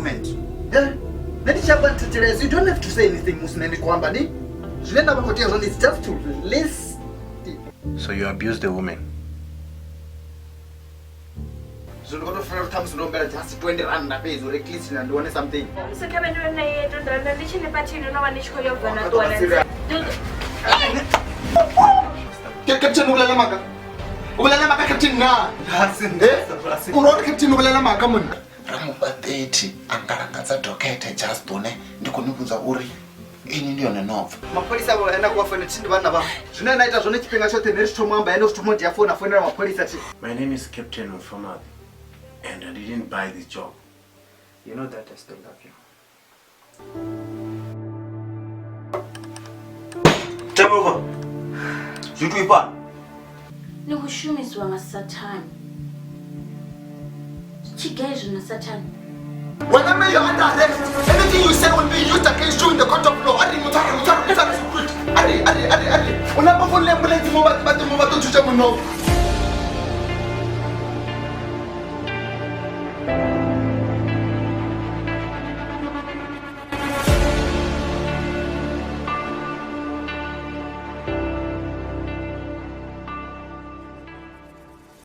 document. Yeah. You don't have to say anything, Musneni Kwambani. It's just to release. So you abused the woman? So you got to come to just 20 rand a base or a kiss and do something. So come and Captain Ulamaka. Ulamaka Captain Na. Captain Ulamaka. Come on. Ramubadeti angarangaza dokete just bone ndikunukuza uri ini ndio nenova mapolisa wanaenda kuwafanya chini bana ba zina naita zone chipenga chote nesto mwamba eno stomondi afona afona mapolisa chi. My name is Captain Mfamadi and I didn't buy this job. You know that I still love you. Take over. You do it bad. No shumizwa nga Satan. Chigejo na Satan. Whenever you're under arrest, anything you say will be used against you in the court of law. Unapokuwa mbele mmoja mmoja tuchamu no.